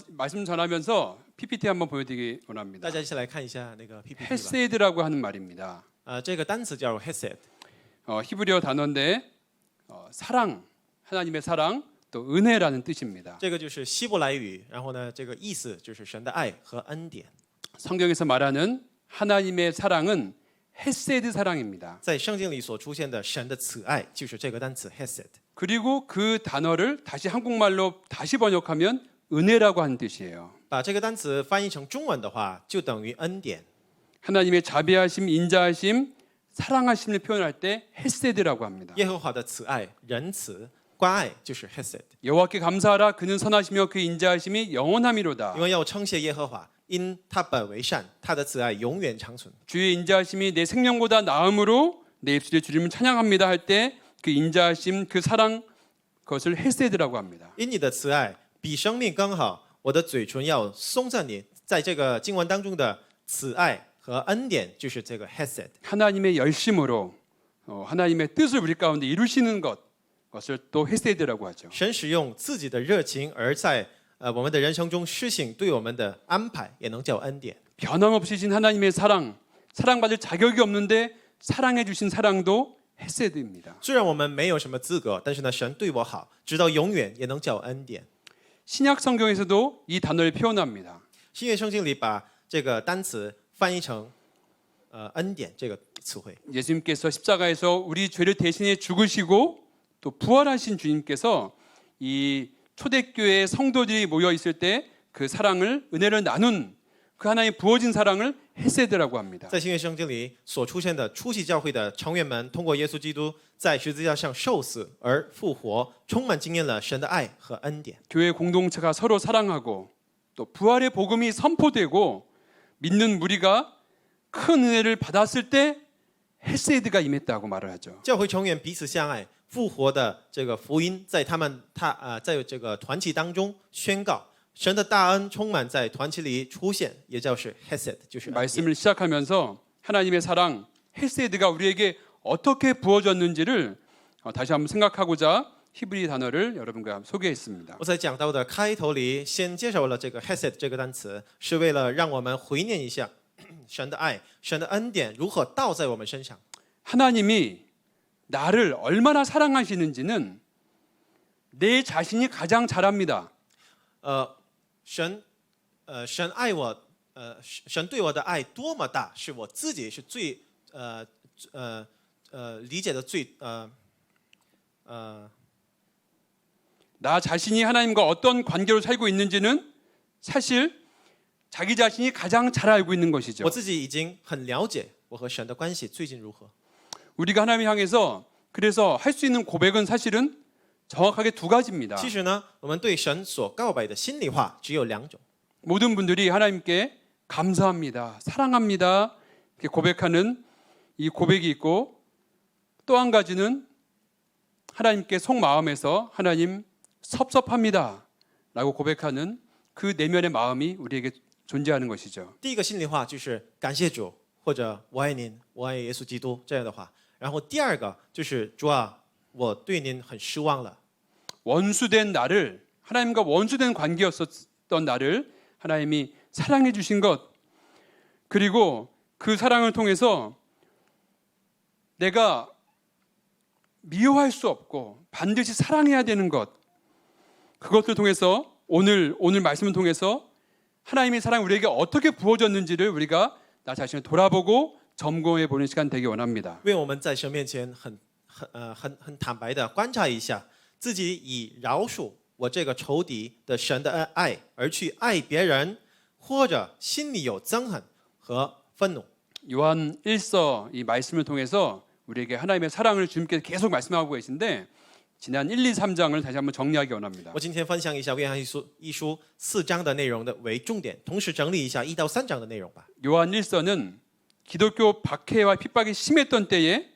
말씀 전하면서 PPT 한번 보여드리기 大 원합니다. 家一起来看一下那个 PPT 吧。 헤세드라고 하는 말입니다. 这个单词叫 hesed， 히브리어 단어인데 사랑, 하나님의 사랑, 또 은혜라는 뜻입니다. 这个就是希伯来语，然后呢，这个意思就是神的爱和恩典。 성경에서 말하는 하나님의 사랑은 헤세드 사랑입니다. 在圣经里所出现的神的慈爱，就是这个单词 hesed。 그리고 그 단어를 다시 한국말로 다시 번역하면 은혜라고 하는 뜻이에요. 把这个单词翻译成中文的话，就等于恩典。 하나님의 자비하심, 인자하심, 사랑하심을 표현할 때 헤세드라고 합니다. 耶和华的慈爱、仁慈、关爱就是 hesed。 여호와께 감사하라. 그는 선하시며 그 인자하심이 영원함이로다. 因为要称谢耶和华，因他本为善，他的慈爱永远长存。 주의 인자하심이 내 생명보다 나음으로 내 입술에 주님을 찬양합니다 할 때 그 인자하심, 그 사랑 그것을 헤세드라고 합니다. 因你的慈爱比生命更好，我的嘴唇要颂赞你。在这个经文当中的慈爱和恩典就是这个 hesed。 하나님의 열심으로 하나님의 뜻을 우리 가운데 이루시는 그것을 또 헤세드라고 하죠. 神使用自己的热情而在我们的人生中施行对我们的安排，也能叫恩典。 변함없으신 하나님의 사랑, 사랑받을 자격이 없는데 사랑해 주신 사랑도 헤세드입니다. 虽然我们没有什么资格，但是呢，神对我好，直到永远，也能叫恩典。 신약 성경에서도 이 단어를 표현합니다. 新约圣经里把这个单词翻译成恩典这个词汇。 예수님께서 십자가에서 우리 죄를 대신해 죽으시고 또 부활하신 주님께서 이 초대교회 성도들이 모여 있을 때 그 사랑을 은혜를 나눈 그 하나님 부어진 사랑을 헤세드라고 합니다. 在新约圣经里所出现的初期教会的成员们，通过耶稣基督在十字架上受死而复活，充满经验了神的爱和恩典。 교회 공동체가 서로 사랑하고 또 부활의 복음이 선포되고 믿는 무리가 큰 은혜를 받았을 때 헤세드가 임했다고 말을 하죠. 教会成员彼此相爱，复活的这个福音在在这个团体当中宣告，神的大恩充满在团体里出现，也就是 hesed， 就是恩典。 말씀을 시작하면서 하나님의 사랑 헤세드가 우리에게 어떻게 부어졌는지를 다시 한번 생각하고자 히브리 단어를 여러분과 소개했습니다. 我在讲到的开头里，先介绍了这个 hesed 这个单词，是为了让我们回念一下神的爱、神的恩典如何倒在我们身上。 하나님이 나를 얼마나 사랑하시는지는 내 자신이 가장 잘 압니다. 神爱我，神对我的爱多么大，是我自己是最理解的最나 자신이 하나님과 어떤 관계로 살고 있는지는 사실 자기 자신이 가장 잘 알고 있는 것이죠. 我自己已经很了解我和神的关系最近如何。 우리가 하나님 향해서 그래서 할 수 있는 고백은 사실은 정확하게 두 가지입니다. 其实呢，我们对神所告白的心里话只有两种。 모든 분들이 하나님께 감사합니다, 사랑합니다 이렇게 고백하는 이 고백이 있고 또 한 가지는 하나님께 속마음에서 하나님 섭섭합니다 라고 고백하는 그 내면의 마음이 우리에게 존재하는 것이죠. 第一个心里话就是感谢主，或者我爱您，我爱耶稣基督这样的话。然后第二个就是主啊，我对您很失望了。 원수된 나를 하나님과 원수된 관계였었던 나를 하나님이 사랑해 주신 것 그리고 그 사랑을 통해서 내가 미워할 수 없고 반드시 사랑해야 되는 것 그것을 통해서 오늘 말씀을 통해서 하나님의 사랑이 우리에게 어떻게 부어졌는지를 우리가 나 자신을 돌아보고 점검해 보는 시간 되기 원합니다. 为我们在神面前很坦白的观察一下，自己以饶恕我这个仇敌的神的爱而去爱别人，或者心里有憎恨和愤怒。 요한 1서 이 말씀을 통해서 우리에게 하나님의 사랑을 주님께서 계속 말씀하고 계신데 지난 1, 2, 3장을 다시 한번 정리하기 원합니다. 我今天分享一下约翰一书4章的内容的为重点，同时整理一下1到3章的内容吧。 요한 1서는 기독교 박해와 핍박이 심했던 때에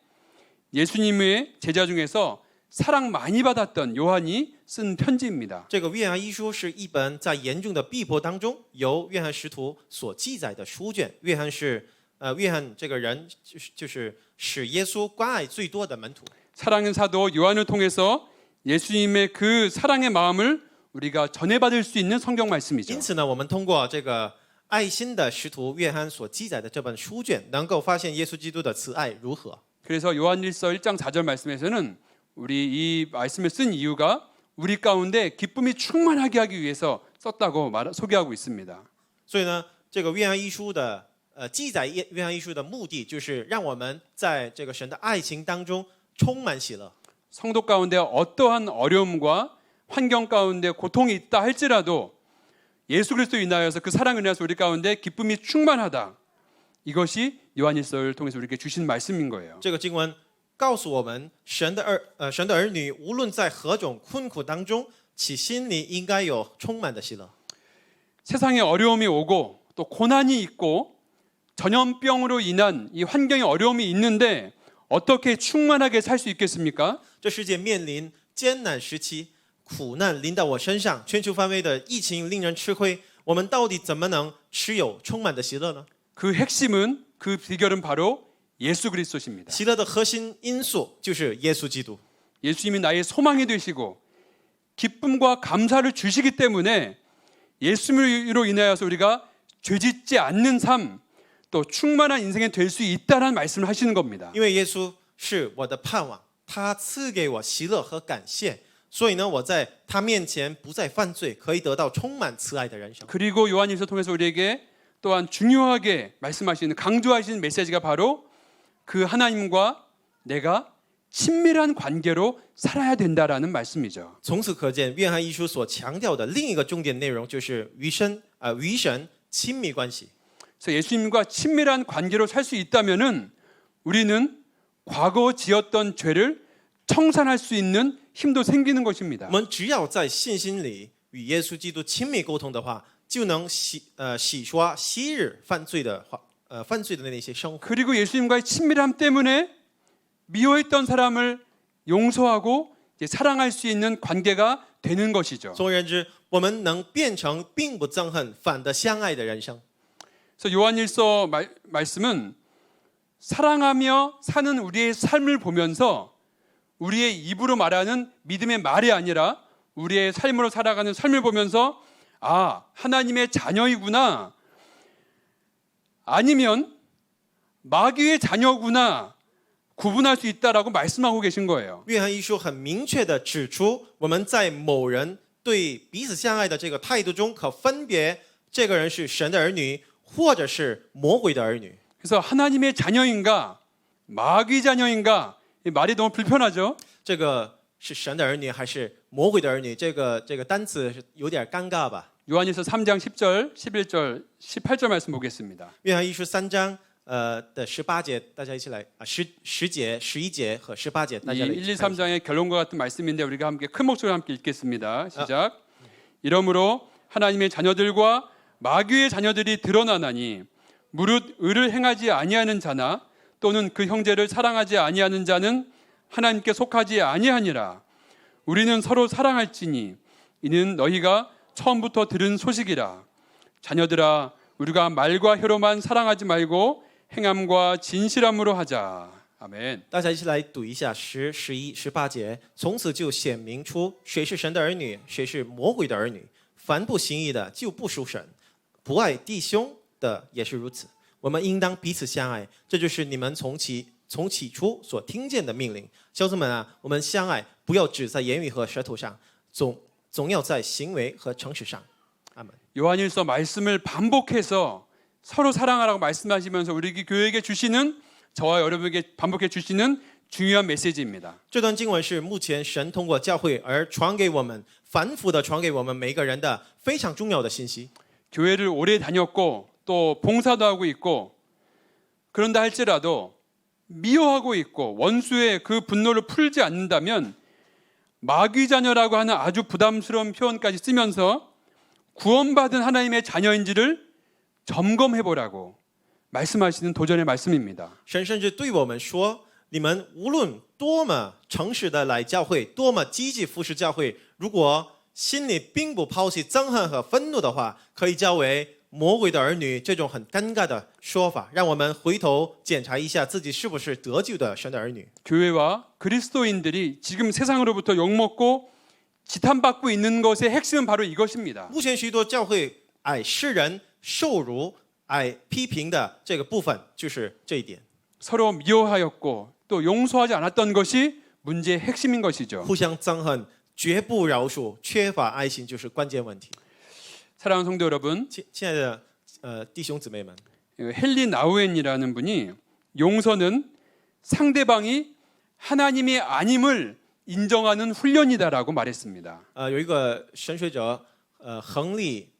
예수님의 제자 중에서 사랑 많이 받았던 요한이 쓴 편지입니다. 这个约翰一书是一本在严重的逼迫当中由约翰使徒所记载的书卷。约翰这个人就是使耶稣关爱最多的门徒。 사랑의 사도 요한을 통해서 예수님의 그 사랑의 마음을 우리가 전해받을 수 있는 성경 말씀이죠. 因此呢，我们通过这个爱心的使徒约翰所记载的这本书卷，能够发现耶稣基督的慈爱如何。 그래서 요한일서 1장 4절 말씀에서는 우리 이 말씀을 쓴 이유가 우리 가운데 기쁨이 충만하게 하기 위해서 썼다고 소개하고 있습니다. 所以呢，这个约翰一书的记载约翰一书的目的，就是让我们在这个神的爱情当中充满喜乐。 성도 가운데 어떠한 어려움과 환경 가운데 고통이 있다 할지라도 예수 그리스도 인하여서 그 사랑을 인하여서 우리 가운데 기쁨이 충만하다. 이것이 요한일서를 통해서 우리에게 주신 말씀인 거예요. 这个经文告诉我们，神的儿女无论在何种困苦当中，其心里应该有充满的喜乐。 세상에 어려움이 오고 또 고난이 있고 전염병으로 인한 이 환경에 어려움이 있는데 어떻게 충만하게 살 수 있겠습니까? 这世界面临艰难时期，苦难临到我身上，全球范围的疫情令人吃亏，我们到底怎么能持有充满的喜乐呢？ 그 핵심은 그 비결은 바로 예수 그리스도십니다. 喜乐的核心因素就是耶稣基督。 예수님이 나의 소망이 되시고 기쁨과 감사를 주시기 때문에 예수님으로 인하여서 우리가 죄짓지 않는 삶, 또 충만한 인생이 될 수 있다는 말씀을 하시는 겁니다. 因为耶稣是我的盼望，他赐给我喜乐和感谢，所以呢，我在他面前不再犯罪，可以得到充满慈爱的人生。 그리고 요한일서 통해서 우리에게 또한 중요하게 말씀하시는 강조하시는 메시지가 바로 그 하나님과 내가 친밀한 관계로 살아야 된다라는 말씀이죠. 从此可见，约翰一书所强调的另一个重点内容就是与神亲密关系。 그래서 예수님과 친밀한 관계로 살 수 있다면은 우리는 과거 지었던 죄를 청산할 수 있는 힘도 생기는 것입니다. 我们只要在信心里与耶稣基督亲密沟通的话，就能洗刷昔日犯罪的那些生活。 그리고 예수님과의 친밀함 때문에 미워했던 사람을 용서하고 이제 사랑할 수 있는 관계가 되는 것이죠. 总而言之，我们能变成并不憎恨，反的相爱的人生。 그래서 요한일서 말씀은 사랑하며 사는 우리의 삶을 보면서 우리의 입으로 말하는 믿음의 말이 아니라 우리의 삶으로 살아가는 삶을 보면서 아, 하나님의 자녀이구나. 아니면 마귀의 자녀구나. 구분할 수 있다라고 말씀하고 계신 거예요. 约翰一书很明确地指出，我们在某人对彼此相爱的这个态度中，可分别这个人是神的儿女，或者是魔鬼的儿女。 그래서 하나님의 자녀인가 마귀 자녀인가 이 말이 너무 불편하죠. 这个是神的儿女还是魔鬼的儿女？这个单词是有点尴尬吧？ 요한일서 3장 10절, 11절, 18절 말씀 보겠습니다. 约翰一书3章的18节，大家一起来啊，10节、11节和18节，大 이 家来 1, 2, 一起看一下。 3장의 결론과 같은 말씀인데 우리가 함께 큰 목소리로 함께 읽겠습니다. 시작. 이러므로 하나님의 자녀들과 마귀의 자녀들이 드러나나니 무릇 의를 행하지 아니하는 자나 또는 그 형제를 사랑하지 아니하는 자는 하나님께 속하지 아니하니라. 우리는 서로 사랑할지니 이는 너희가 처음부터 들은 소식이라. 자녀들아 우리가 말과 혀로만 사랑하지 말고 행함과 진실함으로 하자. 아멘. 大家一起来读一下10、11、18节，从此就显明出谁是神的儿女，谁是魔鬼的儿女。凡不行义的就不属神，不爱弟兄的也是如此。我们应当彼此相爱，这就是你们从起初所听见的命令。小子们啊，我们相爱，不要只在言语和舌头上，总要在行为和诚实上。阿门。 요한일서 말씀을 반복해서 서로 사랑하라고 말씀하시면서 우리 교회에게 주시는 저와 여러분에게 반복해 주시는 중요한 메시지입니다. 这段经文是目前神通过教会而传给我们，反复的传给我们每个人的非常重要的信息。 교회를 오래 다녔고 또 봉사도 하고 있고 그런다 할지라도 미워하고 있고 원수의 그 분노를 풀지 않는다면 마귀 자녀라고 하는 아주 부담스러운 표현까지 쓰면서 구원받은 하나님의 자녀인지를 점검해 보라고 말씀하시는 도전의 말씀입니다. 神甚至对我们说：“你们无论多么诚实的来教会，多么积极服侍教会，如果心里并不抛弃憎恨和愤怒的话，可以交为魔鬼的儿女。”这种很尴尬的说法，让我们回头检查一下自己是不是得救的神的儿女。 교회와 그리스도인들이 지금 세상으로부터 욕먹고 지탄받고 있는 것의 핵심은 바로 이것입니다. 目前许多教会爱世人、受辱、爱批评的这个部分，就是这一点。 서로 미워하였고 또 용서하지 않았던 것이 문제의 핵심인 것이죠. 互相憎恨、绝不饶恕、缺乏爱心，就是关键问题。 사랑하는 성도 여러분, 亲爱的弟兄姊妹们， 헨리 나우엔이라는 분이 용서는 상대방이 하나님이 아님을 인정하는 훈련이다라고 말했습니다. 有一个神学者亨利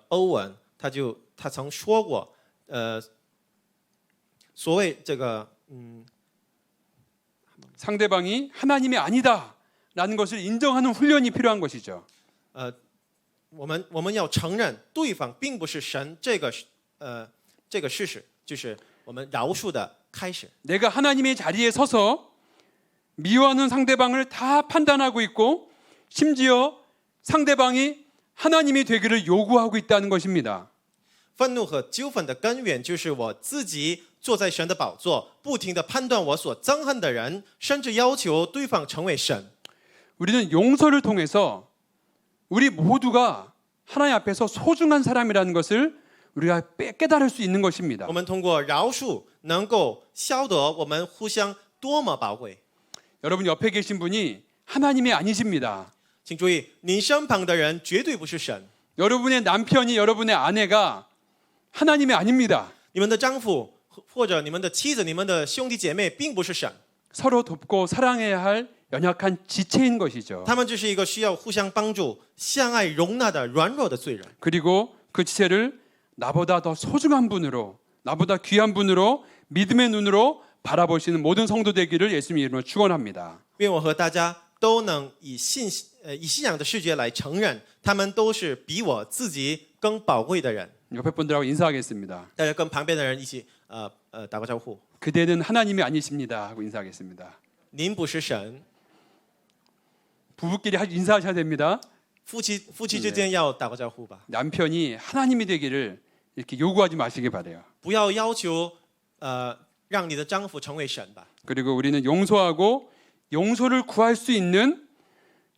欧文，他曾说过，所谓这个 상대방이 하나님이 아니다라는 것을 인정하는 훈련이 필요한 것이죠. 我们要承认对方并不是神这个事实，就是我们饶恕的开始。 내가 하나님의 자리에 서서 미워하는 상대방을 다 판단하고 있고 심지어 상대방이 하나님이 되기를 요구하고 있다는 것입니다. 愤怒和纠纷的根源就是我自己坐在神的宝座，不停地判断我所憎恨的人，甚至要求对方成为神。 우리는 용서를 통해서 우리 모두가 하나님 앞에서 소중한 사람이라는 것을 우리가 깨달을 수 있는 것입니다. 我们通过饶恕能够晓得我们互相多么宝贵。 여러분 옆에 계신 분이 하나님이 아니십니다. 请注意，您身旁的人绝对不是神， 여러분의 남편이 여러분의 아내가 하나님이 아닙니다. 你们的丈夫或者你们的妻子、你们的兄弟姐妹并不是神， 서로 돕고 사랑해야 할 연약한 지체인 것이죠. 他们只是一个需要互相帮助、相爱容纳的软弱的罪人。 그리고 그 지체를 나보다 더 소중한 분으로, 나보다 귀한 분으로 믿음의 눈으로 바라보시는 모든 성도 되기를 예수님 이름으로 축원합니다. 愿我和大家都能以信仰的视觉来承认，他们都是比我自己更宝贵的人。 옆에 분들하고 인사하겠습니다. 大家跟旁边的人一起打个招呼。 그대는 하나님이 아니십니다 하고 인사하겠습니다. 您不是神， 부부끼리 인사하셔야 됩니다. 夫妻之间要打个招呼吧， 남편이 하나님이 되기를 이렇게 요구하지 마시기 바래요. 不要要求让你的丈夫成为神吧。 그리고 우리는 용서하고 용서를 구할 수 있는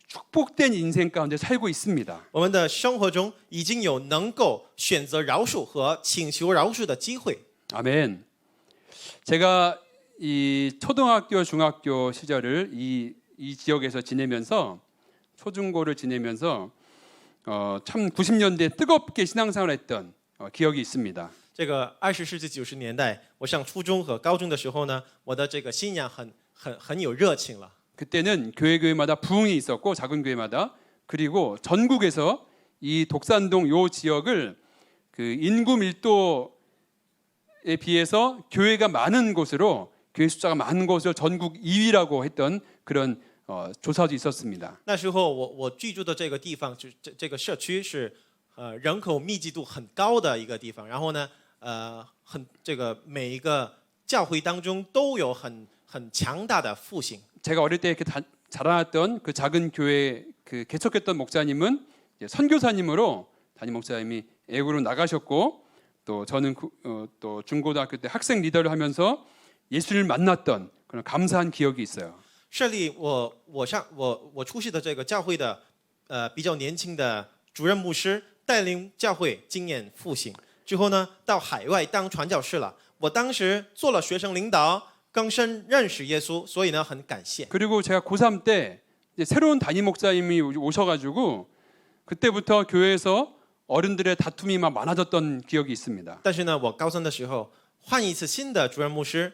축복된 인생 가운데 살고 있습니다. 我们的生活中已经有能够选择饶恕和请求饶恕的机会。 아멘. 제가 이 초등학교, 중학교 시절을 이 지역에서 지내면서 초중고를 지내면서 참 90년대 뜨겁게 신앙생활했던 기억이 있습니다. 这个20世纪90年代，我上初中和高中的时候呢，我的这个信仰很有热情了。 그때는 교회마다 부흥이 있었고 작은 교회마다 그리고 전국에서 이 독산동 요 지역을 그 인구 밀도에 비해서 교회가 많은 곳으로 교회 숫자가 많은 곳을 전국 2위라고 했던 그런 조사도 있었습니다. 那时候我居住的这个地方，这个社区是人口密集度很高的一个地方，然后呢这个每一个教会当中都有很强大的复兴。 제가 어릴 때 이렇게 자라났던 그 작은 교회 그 개척했던 목사님은 선교사님으로 담임 목사님이 애국으로 나가셨고 또 저는 또 중고등학교 때 학생 리더를 하면서 예수를 만났던 그런 감사한 기억이 있어요. 设立我出席的这个教会的比较年轻的主任牧师带领教会经验复兴之后呢，到海外当传教士了。我当时做了学生领导。 更深认识耶稣，所以呢很感谢。 그리고 제가 고3 때 새로운 담임 목사님이 오셔가지고 그때부터 교회에서 어른들의 다툼이 막 많아졌던 기억이 있습니다. 但是呢，我高三的时候换一次新的主任牧师，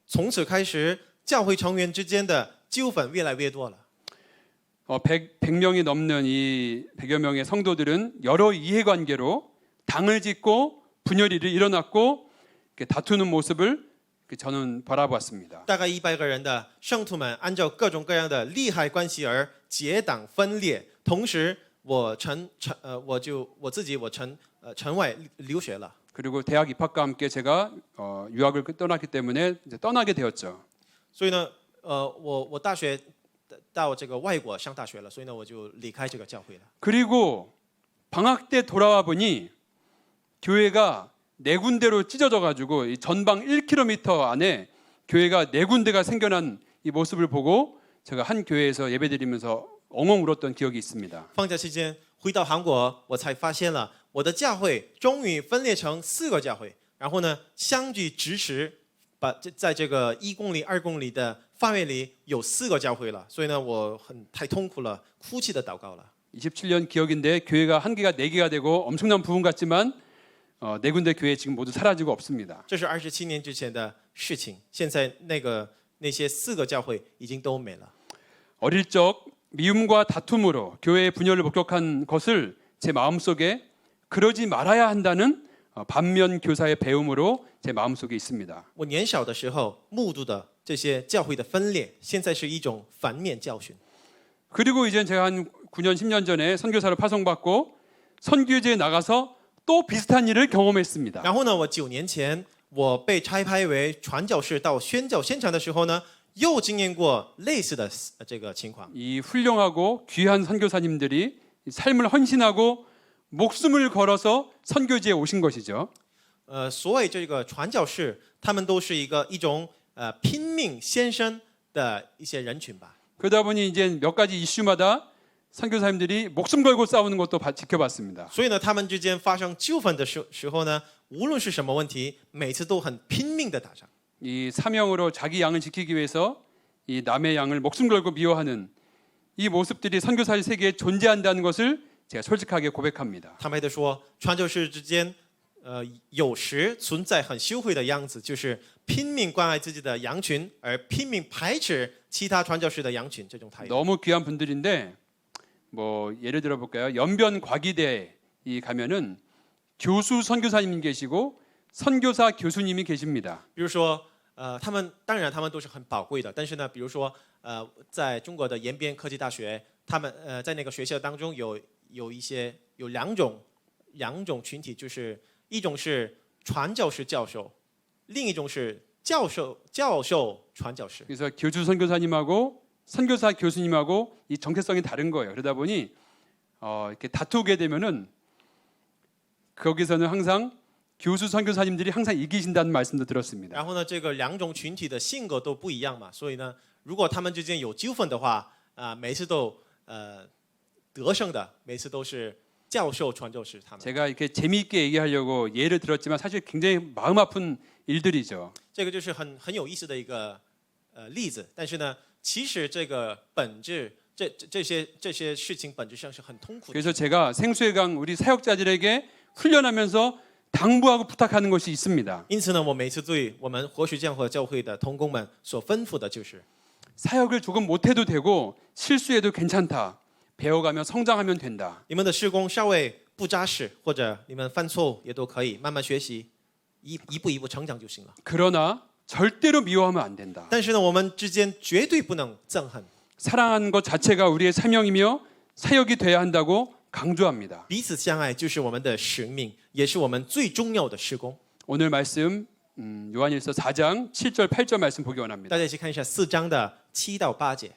从此开始教会成员之间的纠纷越来越多了。 100명이 넘는 이 100여 명의 성도들은 여러 이해관계로 당을 짓고 분열이 일어났고 다투는 모습을 저는 바라보았습니다. 大概100个人的圣徒们按照各种各样的利害关系而结党分裂，同时我自己城外留学了。 그리고 대학 입학과 함께 제가 유학을 떠났기 때문에 이제 떠나게 되었죠. 所以呢，我大学到这个外国上大学了，所以呢我就离开这个教会了。 그리고 방학 때 돌아와 보니 교회가 4군데로 찢어져 가지고 이 전방 1km 안에 교회가 4군데가 생겨난 이 모습을 보고 제가 한 교회에서 예배드리면서 엉엉 울었던 기억이 있습니다. 放假期间回到韩国，我才发现了我的教会终于分裂成4个教会，然后呢相继支持，在这个1公里、2公里的范围里有4个教会了，所以呢我太痛苦了，哭泣的祷告了。 27년 기억인데 교회가 한 개가 4개가 되고 엄청난 부흥 같지만 4군데 교회 지금 모두 사라지고 없습니다. 这是27年之前的事情，现在那些4个教会已经都没了。 어릴 적 미움과 다툼으로 교회의 분열을 목격한 것을 제 마음속에 그러지 말아야 한다는 반면 교사의 배움으로 제 마음속에 있습니다. 我年小的时候目睹的这些教会的分裂，现在是一种反面教训。 그리고 이제 제가 한 9년 10년 전에 선교사로 파송받고 선교지에 나가서 또 비슷한 일을 경험했습니다. 然后呢，我9年前我被差派为传教士到宣教现场的时候呢，又经验过类似的这个情况。 이 훌륭하고 귀한 선교사님들이 삶을 헌신하고 목숨을 걸어서 선교지에 오신 것이죠. 所谓这个传教士，他们都是一种拼命献身的一些人群吧。 그러다 보니 이제 몇 가지 이슈마다 선교사님들이 목숨 걸고 싸우는 것도 지켜봤습니다. 所以呢，他们之间发生纠纷的时候呢，无论是什么问题，每次都很拼命的打仗。 이 사명으로 자기 양을 지키기 위해서 이 남의 양을 목숨 걸고 미워하는 이 모습들이 선교사의 세계에 존재한다는 것을 제가 솔직하게 고백합니다. 坦白的说，传教士之间，有时存在很羞愧的样子，就是拼命关爱自己的羊群，而拼命排斥其他传教士的羊群这种态度。 너무 귀한 분들인데 뭐 예를 들어 볼까요? 연변 과기대에 가면은 교수 선교사님 계시고 선교사 교수님이 계십니다. 比如说，他们当然他们都是很宝贵的，但是呢，比如说，在中国的延边科技大学，他们在那个学校当中有两种群体，就是一种是传教士教授，另一种是教授传教士。 그래서 교주 선교사님하고 선교사 교수님하고 이 정체성이 다른 거예요. 그러다 보니 이렇게 다투게 되면은 거기서는 항상 교수 선교사님들이 항상 이기신다는 말씀도 들었습니다. 然后呢，这个两种群体的性格都不一样嘛，所以呢，如果他们之间有纠纷的话，每次都得胜的，每次都是教授传教士他们。 제가 이렇게 재미있게 얘기하려고 예를 들었지만 사실 굉장히 마음 아픈 일들이죠. 这个就是很有意思的一个例子，但是呢，其实这个本质，这些事情本质上是很痛苦的。 그래서 제가 생수의 강 우리 사역자들에게 훈련하면서 당부하고 부탁하는 것이 있습니다. 因此呢，我每次对我们活水江河教会的同工们所吩咐的就是， 사역을 조금 못해도 되고 실수해도 괜찮다. 배워가며 성장하면 된다. 你们的事工稍微不扎实，或者你们犯错误也都可以，慢慢学习，一步一步成长就行了。 그러나 절대로 미워하면 안 된다. 但是呢，我们之间绝对不能憎恨， 사랑하는 것 자체가 우리의 사명이며 사역이 돼야 한다고 강조합니다. 彼此相爱就是我们的使命，也是我们最重要的事工。 오늘 말씀 요한일서 4장 7절 8절 말씀 보기 大 원합니다. 家一起看一下4章的7到8节。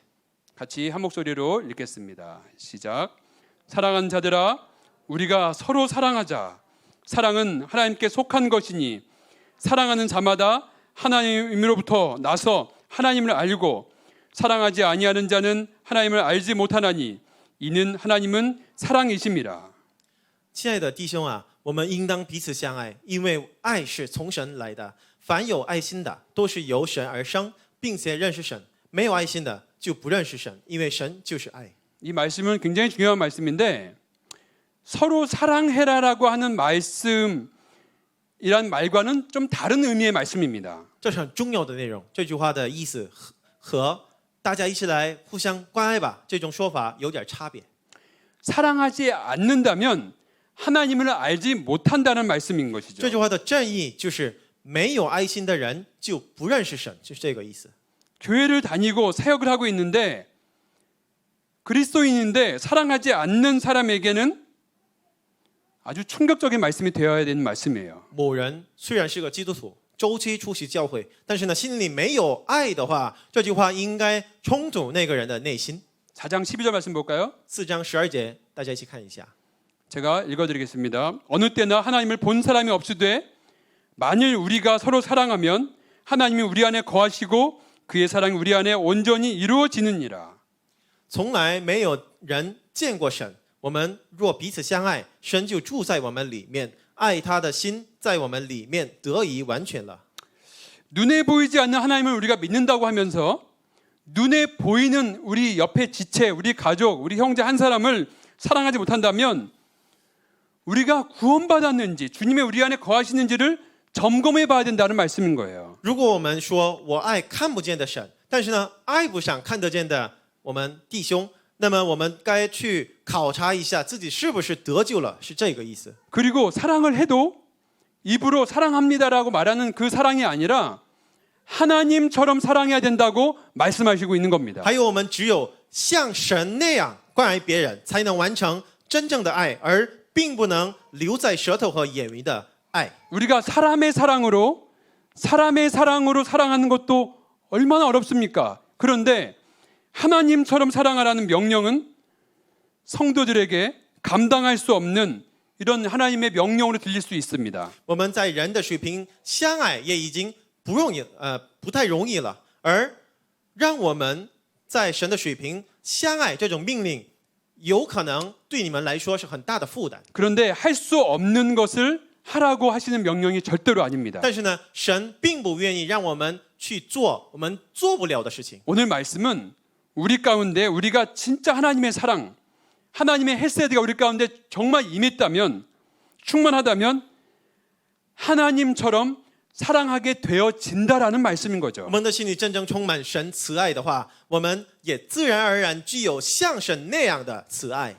같이 한 목소리로 읽겠습니다. 시작. 사랑하는 자들아 우리가 서로 사랑하자. 사랑은 하나님께 속한 것이니 사랑하는 자마다 하나님으로부터 나서 하나님을 알고 사랑하지 아니하는 자는 하나님을 알지 못하나니 이는 하나님은 사랑이심이라. 亲爱的弟兄啊，我们应当彼此相爱，因为爱是从神来的。凡有爱心的，都是由神而生，并且认识神；没有爱心的，就不认识神，因为神就是爱。 이 말씀은 굉장히 중요한 말씀인데 서로 사랑해라라고 하는 말씀이란 말과는 좀 다른 의미의 말씀입니다. 这是很重要的内容。这句话的意思和大家一起来互相关爱吧这种说法有点差别。 사랑하지 않는다면 하나님을 알지 못한다는 말씀인 这 것이죠. 句话的正义就是没有爱心的人就不认识神，就是这个意思。 교회를 다니고 사역을 하고 있는데 그리스도인인데 사랑하지 않는 사람에게는 아주 충격적인 말씀이 되어야 되는 말씀이에요. 某人虽然是个基督徒，周期出席教会，但是呢，心里没有爱的话，这句话应该冲突那个人的内心。 4장 12절 말씀 볼까요? 4章12节，大家一起看一下。 제가 읽어드리겠습니다. 어느 때나 하나님을 본 사람이 없으되 만일 우리가 서로 사랑하면 하나님이 우리 안에 거하시고 그의 사랑이 우리 안에 온전히 이루어지느니라. 从来没有人见过神。我们若彼此相爱，神就住在我们里面，爱他的心在我们里面得以完全了。 눈에 보이지 않는 하나님을 우리가 믿는다고 하면서 눈에 보이는 우리 옆에 지체, 우리 가족, 우리 형제 한 사람을 사랑하지 못한다면 우리가 구원받았는지 주님의 우리 안에 거하시는지를 점검해 봐야 된다는 말씀인 거예요. 如果我们说我爱看不见的神，但是呢爱不上看得见的我们弟兄，那么我们该去考察一下自己是不是得救了，是这个意思。 그리고 사랑을 해도 입으로 사랑합니다라고 말하는 그 사랑이 아니라 하나님처럼 사랑해야 된다고 말씀하시고 있는 겁니다. 还有我们只有像神那样关爱别人，才能完成真正的爱，而并不能留在舌头和言语的爱。 우리가 사람의 사랑으로 사랑하는 것도 얼마나 어렵습니까? 그런데 하나님처럼 사랑하라는 명령은 성도들에게 감당할 수 없는 이런 하나님의 명령으로 들릴 수 있습니다. 我们在人的水平相爱也已经不太容易了，而让我们在神的水平相爱这种命令，有可能对你们来说是很大的负担。 그런데 할 수 없는 것을 하라고 하시는 명령이 절대로 아닙니다. 但是呢，神并不愿意让我们去做我们做不了的事情。 오늘 말씀은 우리 가운데 우리가 진짜 하나님의 사랑, 하나님의 헤세드가 우리 가운데 정말 임했다면, 충만하다면 하나님처럼 사랑하게 되어진다라는 말씀인 我 거죠. 们的心里真正充满神慈爱的话，我们也自然而然具有像神那样的慈爱。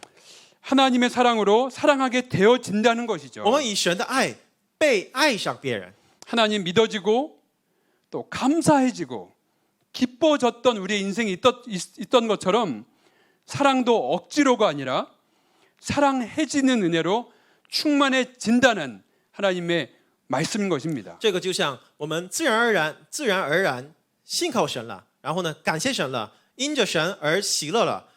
하나님의 사랑으로 사랑하게 되어진다는 것이죠. 我们以神的爱被爱上别人， 하나님 믿어지고 또 감사해지고 기뻐졌던 우리의 인생이 있던 것처럼 사랑도 억지로가 아니라 사랑해지는 은혜로 충만해진다는 하나님의 말씀인 것입니다. 这个就像我们自然而然信靠神了，然后呢感谢神了，因着神而喜乐了。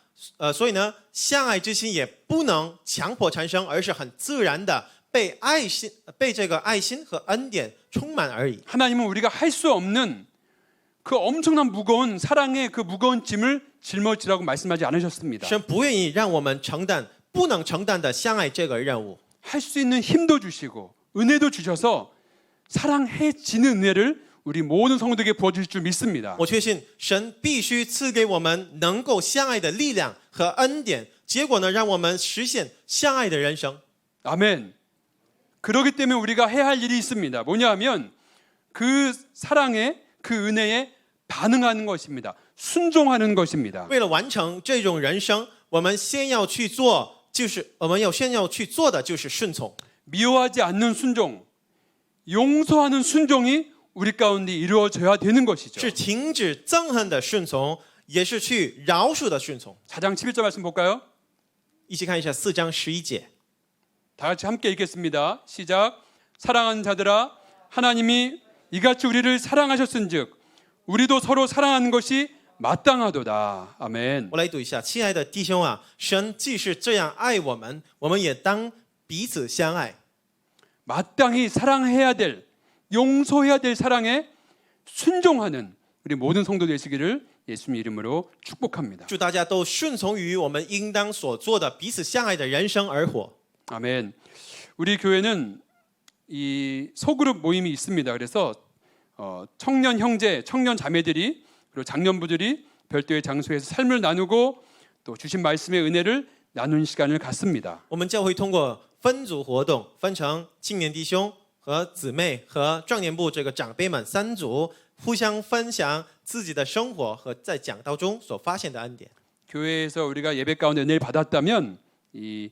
所以呢，相爱之心也不能强迫产生，而是很自然的被这个爱心和恩典充满而已。 하나님은 우리가 할 수 없는 그 엄청난 무거운 사랑의 그 무거운 짐을 짊어지라고 말씀하지 않으셨습니다. 神不愿意让我们承担不能承担的相爱这个任务。 할 수 있는 힘도 주시고 은혜도 주셔서 사랑해지는 은혜를 우리 모든 성도에게 부어주실 줄 믿습니다. 我确信神必须赐给我们能够相爱的力量和恩典，结果呢，让我们实现相爱的人生。 아멘. 그렇기 때문에 우리가 해야 할 일이 있습니다. 뭐냐 하면 그 사랑에 그 은혜에 반응하는 것입니다. 순종하는 것입니다. 为了完成这种人生，我们先要去做的就是顺从。 미워하지 않는 순종, 용서하는 순종이 우리 가운데 이루어져야 되는 것이죠. 是停止憎恨的顺从，也是去饶恕的顺从。 4장 11절 말씀 볼까요? 一起看一下4章11节。 다 같이 함께 읽겠습니다. 시작. 사랑하는 자들아, 하나님이 이같이 우리를 사랑하셨은즉 우리도 서로 사랑하는 것이 마땅하도다. 아멘. 我来读一下，亲爱的弟兄啊，神既是这样爱我们，我们也当彼此相爱。 마땅히 사랑해야 될, 용서해야 될 사랑에 순종하는 우리 모든 성도 되시기를 예수님 이름으로 축복합니다. 祝大家都顺从于我们应当所做的彼此相爱的人生而活。 아멘. 우리 교회는 이 소그룹 모임이 있습니다. 그래서 청년 형제, 청년 자매들이 그리고 장년부들이 별도의 장소에서 삶을 나누고 또 주신 말씀의 은혜를 나누는 시간을 갖습니다. 我们教会通过分组活动，分成青年弟兄和姊妹和壮年部这个长辈们3组，互相分享自己的生活和在讲道中所发现的恩典。 교회에서 우리가 예배 가운데 은혜를 받았다면 이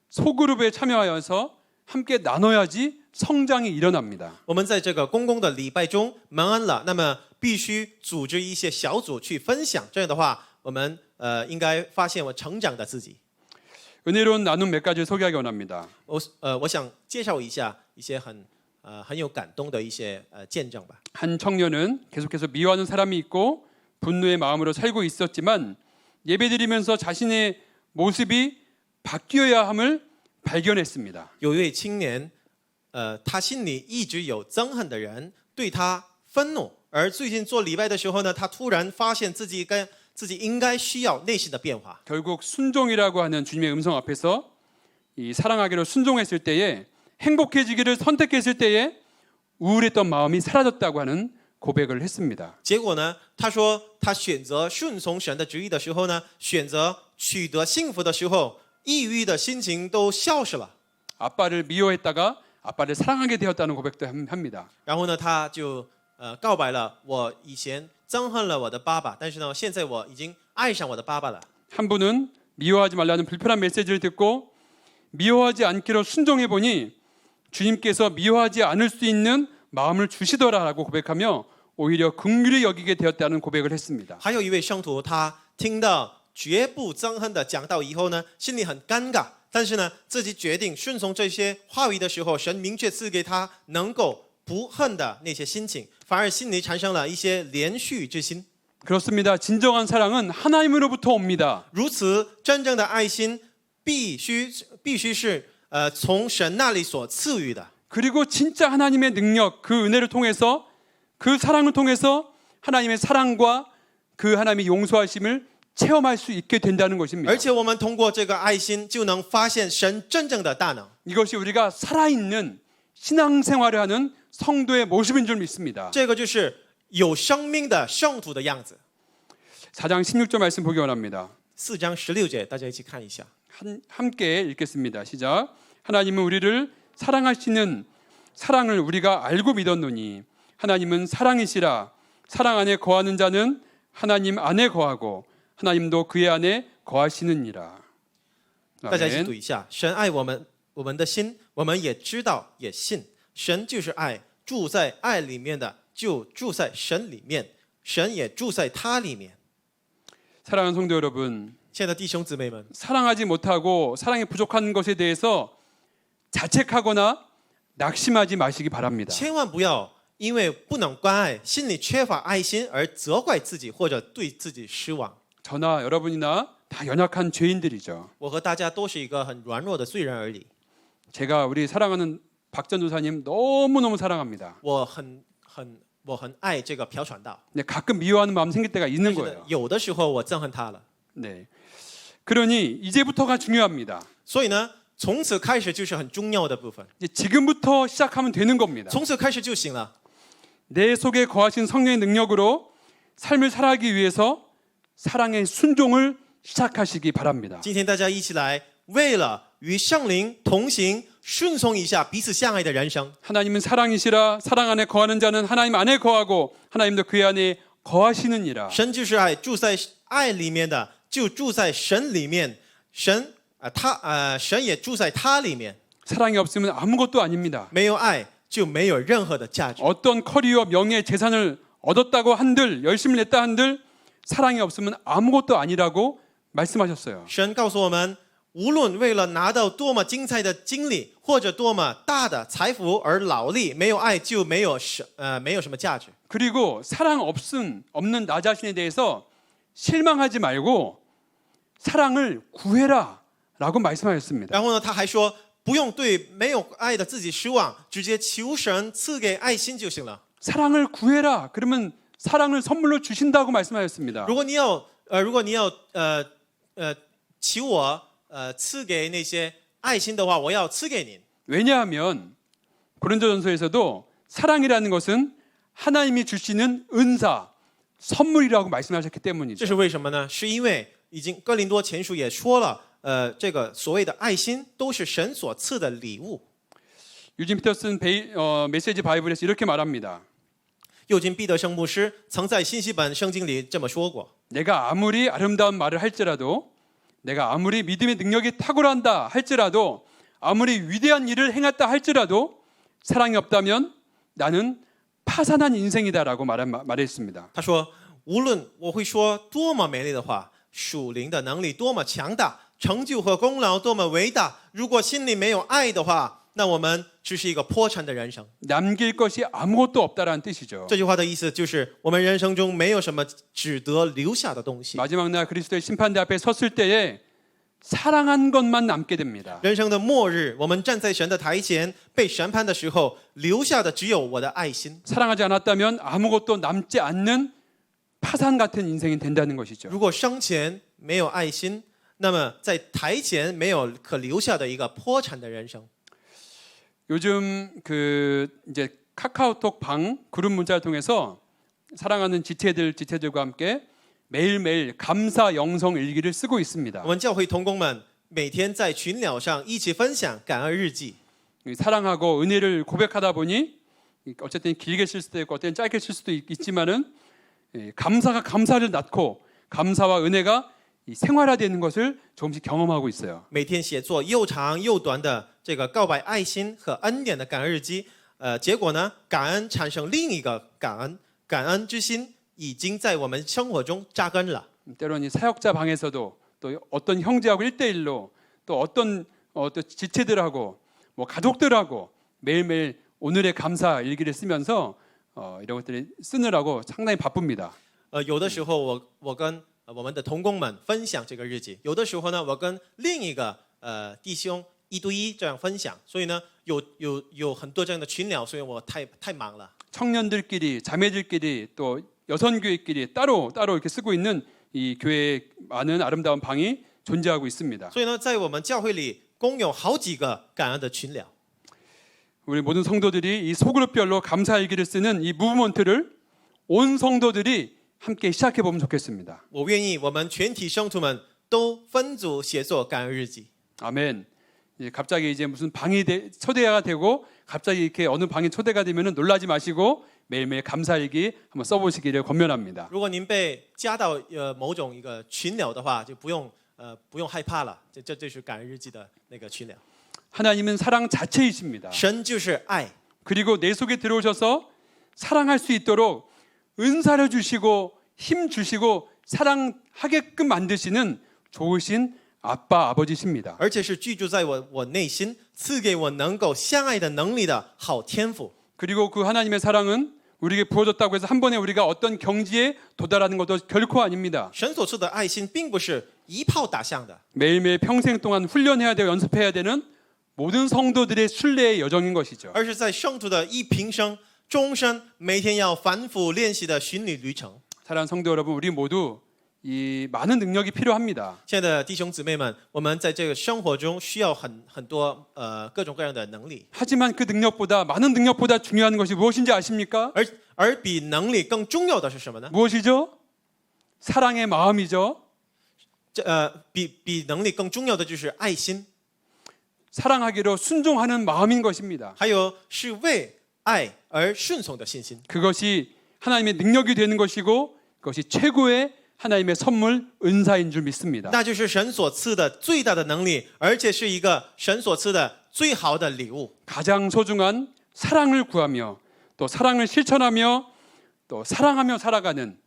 소그룹에 참여하여서 함께 나눠야지 성장이 일어납니다. 我们在这个公共的礼拜中蒙恩了，那么必须组织一些小组去分享，这样的话，我们应该发现我成长的自己。 은혜로운 나눔 몇 가지를 소개하기 원합니다. 我想介绍一下一些很有感动的一些见证吧。 한 청년은 계속해서 미워하는 사람이 있고 분노의 마음으로 살고 있었지만 예배드리면서 자신의 모습이 바뀌어야 함을 발견했습니다. 有一位青年，他心里一直有憎恨的人对他愤怒，而最近做礼拜的时候呢，他突然发现自己自己应该需要内心的变化。 결국 순종이라고 하는 주님의 음성 앞에서 이 사랑하기로 순종했을 때에 행복해지기를 선택했을 때에 우울했던 마음이 사라졌다고 하는 고백을 했습니다. 结果呢，他说他选择顺从神的旨意的时候呢，选择取得幸福的时候，抑郁的心情都消失了。 아빠를 미워했다가 아빠를 사랑하게 되었다는 고백도 합니다. 然后呢，他就告白了，我以前憎恨了我的爸爸，但是呢，现在我已经爱上我的爸爸了。 한 분은 미워하지 말라는 불편한 메시지를 듣고 미워하지 않기로 순종해 보니 주님께서 미워하지 않을 수 있는 마음을 주시더라라고 고백하며 오히려 긍휼히 여기게 되었다는 고백을 했습니다. 还有一位圣徒，他听到绝不憎恨的讲道以后呢，心里很尴尬，但是呢，自己决定顺从这些话语的时候，神明确赐给他能够不恨的那些心情，反而心里产生了一些怜恤之心。 그렇습니다. 진정한 사랑은 하나님으로부터 옵니다. 如此，真正的爱心必须是从神那里所赐予的。 그리고 진짜 하나님의 능력, 그 은혜를 통해서 그 사랑을 통해서 하나님의 사랑과 그 하나님의 용서하심을 체험할 수 있게 된다는 것입니다. 而且我们通过这个爱心，就能发现神真正的大能。 이것이 우리가 살아있는 신앙생활을 하는 성도의 모습인 줄 믿습니다. 这个就是有生命的圣徒的样子。 4장 16절 말씀 보기 원합니다. 4章16节，大家一起看一下。 함께 읽겠습니다. 시작. 하나님은 우리를 사랑하시는 사랑을 우리가 알고 믿었노니 하나님은 사랑이시라. 사랑 안에 거하는 자는 하나님 안에 거하고 하나님도 그의 안에 거하시느니라. 大家一起读 아멘. 一下。神爱我们，我们的心，我们也知道，也信。神就是爱，住在爱里面的，就住在神里面，神也住在他里面。 사랑하는 성도 여러분, 亲爱的弟兄姊妹们， 사랑하지 못하고 사랑이 부족한 것에 대해서 자책하거나 낙심하지 마시기 바랍니다. 千万不要因为不能关爱，心里缺乏爱心而责怪自己或者对自己失望。 저나 여러분이나 다 연약한 죄인들이죠. 我和大家都是一个很软弱的罪人而已。 제가 우리 사랑하는 박 전도사님 너무너무 사랑합니다. 我很爱这个朴传道， 근데 가끔 미워하는 마음 생길 때가 있는 但是呢 거예요. 有的时候我憎恨他了。 네. 그러니 이제부터가 중요합니다. 所以呢，从此开始就是很重要的部分， 이제 지금부터 시작하면 되는 겁니다. 从此开始就行了。 내 속에 거하신 성령의 능력으로 삶을 살아가기 위해서 사랑의 순종을 시작하시기 바랍니다. 今天大家一起来，为了与圣灵同行，顺从一下彼此相爱的人生。 하나님은 사랑이시라. 사랑 안에 거하는 자는 하나님 안에 거하고 하나님도 그의 안에 거하시느니라. 神就是爱，住在爱里面的就住在神里面，神也住在他里面。 사랑이 없으면 아무것도 아닙니다. 没有爱就没有任何的价值。 어떤 커리어, 명예, 재산을 얻었다고 한들 열심히 냈다 한들 사랑이 없으면 아무것도 아니라고 말씀하셨어요. 神告诉我们，无论为了拿到多么精彩的经历或者多么大的财富而劳力，没有爱就没有什么价值。 그리고 사랑 없는 나 자신에 대해서 실망하지 말고 사랑을 구해라라고 말씀하셨습니다. 然后呢，他还说，不用对没有爱的自己失望，直接求神赐给爱心就行了。 사랑을 구해라. 그러면 사랑을 선물로 주신다고 말씀하셨습니다. 如果你要求我赐给那些爱心的话，我要赐给您。 왜냐하면 고린도전서에서도 사랑이라는 것은 하나님이 주시는 은사, 선물이라고 말씀하셨기 这 때문이죠. 是为什么呢？是因为已经哥林多前书也说了，这个所谓的爱心都是神所赐的礼物。 유진 피터슨 메시지 바이블에서 이렇게 말합니다. 右金彼得圣牧师曾在信息本圣经里这么说过： 내가 아무리 아름다운 말을 할지라도 내가 아무리 믿음의 능력이 탁월한다 할지라도 아무리 위대한 일을 행했다 할지라도 사랑이 없다면 나는 파산한 인생이다라고 말했습니다. 他说，无论我会说多么美丽的话，属灵的能力多么强大，成就和功劳多么伟大，如果心里没有爱的话，那我们只是一个破产的人生。 남길 것이 아무것도 없다라는 뜻이죠. 这句话的意思就是，我们人生中没有什么值得留下的东西。 마지막 날 그리스도의 심판대 앞에 섰을 때에 사랑한 것만 남게 됩니다. 人生的末日，我们站在神的台前被审判的时候，留下的只有我的爱心。 사랑하지 않았다면 아무것도 남지 않는 파산 같은 인생이 된다는 것이죠. 如果生前没有爱心，那么在台前没有可留下的一个破产的人生。 요즘 그 이제 카카오톡 방 그룹 문자를 통해서 사랑하는 지체들과 함께 매일매일 감사 영성 일기를 쓰고 있습니다. 我们教会同工们每天在群聊上一起分享感恩日记。 사랑하고 은혜를 고백하다 보니 어쨌든 길게 쓸 수도 있고 어쨌든 짧게 쓸 수도 있지만은 감사가 감사를 낳고 감사와 은혜가 생활화되는 것을 조금씩 경험하고 있어요. 每天写作又长又短的这个告白爱心和恩典的感恩日记，结果呢，感恩产生另一个感恩之心已经在我们生活中扎根了。 때로는 이 사역자 방에서도 또 어떤 형제하고 1대1로 또 어떤 또 지체들하고 뭐 가족들하고 매일매일 오늘의 감사 일기를 쓰면서 이런 것들을 쓰느라고 상당히 바쁩니다. 有的时候我跟我们的同工们分享这个日记，有的时候呢，我跟另一个弟兄一对一这样分享，所以呢，有很多这样的群聊，所以我太忙了。 청년들끼리 자매들끼리 또 여선교회끼리 따로 이렇게 쓰고 있는 이 교회에 많은 아름다운 방이 존재하고 있습니다. 所以呢，在我们教会里共有好几个感恩的群聊。 우리 모든 성도들이 이 소그룹별로 감사 일기를 쓰는 이 무브먼트를 온 성도들이 함께 시작해 보면 좋겠습니다. 我愿意我们全体圣徒们都分组写作感恩日记。 아멘. 갑자기 이제 무슨 방이 초대가 되고 갑자기 이렇게 어느 방에 초대가 되면은 놀라지 마시고 매일매일 감사일기 한번 써보시기를 권면합니다. 如果您被加到某种一个群聊的话，就不用害怕了。这是感恩日记的那个群聊。 하나님은 사랑 자체이십니다. 神就是爱， 그리고 내 속에 들어오셔서 사랑할 수 있도록 은사를 주시고 힘 주시고 사랑하게끔 만드시는 좋으신 아빠 아버지십니다. 而且是居住在我内心，赐给我能够相爱的能力的好天赋。 그리고 그 하나님의 사랑은 우리에게 부어졌다고 해서 한 번에 우리가 어떤 경지에 도달하는 것도 결코 아닙니다. 神所赐的爱心并不是一炮打响的， 매일매일 평생 동안 훈련해야 되고 연습해야 되는 모든 성도들의 순례의 여정인 것이죠. 而是在圣徒的一平生、终身每天要反复练习的巡礼旅程。 사랑하는 성도 여러분, 우리 모두 이 많은 능력이 필요합니다. 亲爱的弟兄姊妹们，我们在这个生活中需要很多各种各样的能力， 하지만 그 능력보다 많은 능력보다 중요한 것이 무엇인지 아십니까? 而比能力更重要的是什么呢？ 무엇이죠? 사랑의 마음이죠. 比能力更重要的就是爱心， 사랑하기로 순종하는 마음인 것입니다. 还有是为爱而顺从的信心。 그것이 하나님의 능력이 되는 것이고 그것이 최고의 하나님의 선물 은사인 줄 믿습니다. 那就是神所赐的最大的能力，而且是一个神所赐的最好的礼物。 가장 소중한 사랑을 구하며 또 사랑을 실천하며 또 사랑하며 살아가는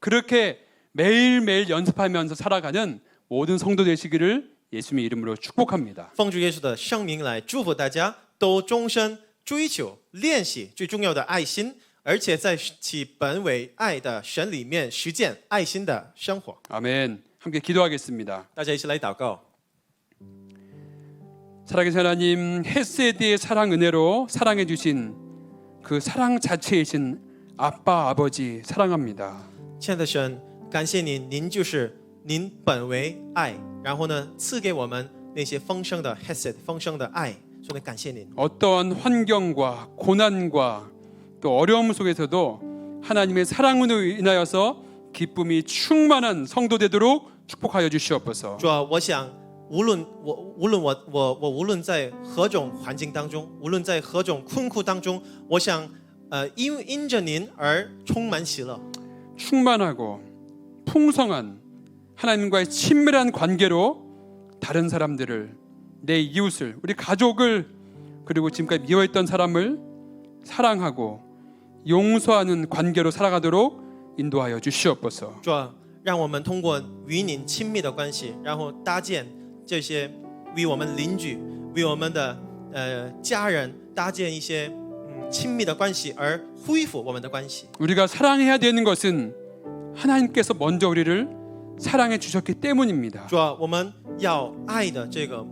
그렇게 매일매일 연습하면서 살아가는 모든 성도 되시기를 예수님의 이름으로 축복합니다. 奉主耶稣的圣名来祝福大家，都终身追求练习最重要的爱心，而且在其本为爱的神里面实践爱心的生活。 아멘. 함께 기도하겠습니다. 大家一起来祷告。 살아계신 하나님, 헤세드의 사랑 은혜로 사랑해 주신 그 사랑 자체이신 아빠 아버지 사랑합니다. 亲爱的神，感谢您，您就是您本为爱，然后呢赐给我们那些丰盛的 hesed 丰盛的爱，所以感谢您。 어떠한 환경과 고난과 또 어려움 속에서도 하나님의 사랑으로 인하여서 기쁨이 충만한 성도 되도록 축복하여 주시옵소서. 主啊，我想无论我在何种环境当中，无论在何种困苦当中，我想因着您而充满喜乐。 충만하고 풍성한 하나님과의 친밀한 관계로 다른 사람들을 내 이웃을 우리 가족을 그리고 지금까지 미워했던 사람을 사랑하고 용서하는 관계로 살아가도록 인도하여 주시옵소서. 主啊，让我们通过与您亲密的关系，然后搭建这些与我们邻居、与我们的家人搭建一些亲密的关系，而恢复我们的关系。 우리가 사랑해야 되는 것은 하나님께서 먼저 우리를 사랑해 주셨기 때문입니다. 主啊，我们要爱的这个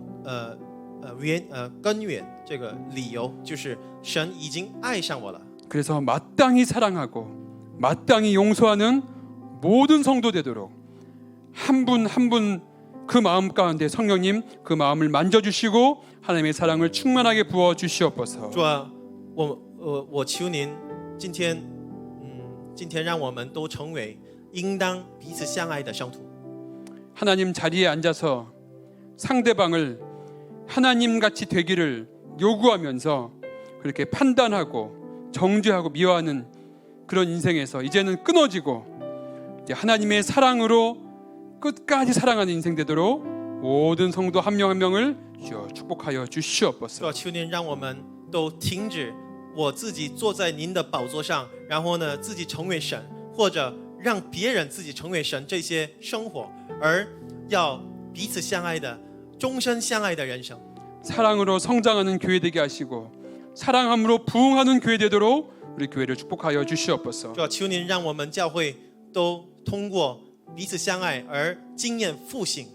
根源，这个理由就是神已经爱上我了。 그래서 마땅히 사랑하고 마땅히 용서하는 모든 성도 되도록 한 분 한 분 그 마음 가운데 성령님 그 마음을 만져주시고 하나님의 사랑을 충만하게 부어 주시옵소서. 主啊，我求您今天让我们都成为应当彼此相爱的圣徒。 하나님 자리에 앉아서 상대방을 하나님같이 되기를 요구하면서 그렇게 판단하고 정죄하고 미워하는 그런 인생에서 이제는 끊어지고 이제 하나님의 사랑으로 끝까지 사랑하는 인생 되도록 모든 성도 한 명 한 명을 주여 축복하여 主 주시옵소서. 啊，求您让我们都停止我自己坐在您的宝座上，然后呢自己成为神，或者让别人自己成为神这些生活，而要彼此相爱的终身相爱的人生。 사랑으로 성장하는 교회 되게 하시고 사랑함으로 부흥하는 교회 되도록 우리 교회를 축복하여 주시옵소서. 主啊，求您让我们教会都通过彼此相爱而经验复兴。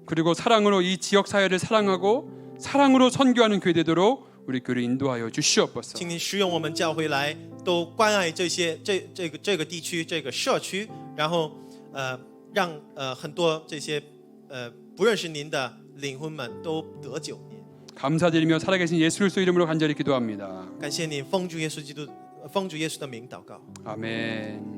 그리고 사랑으로 이 지역 사회를 사랑하고 사랑으로 선교하는 교회 되도록 우리 교회를 인도하여 주시옵소서. 请您使用我们教会来都关爱这个地区这个社区，然后让很多这些不认识您的灵魂们都得救。 감사드리며 살아계신 예수 그리스도 이름으로 간절히 기도합니다. 感谢您，奉主耶稣的名祷告。 아멘.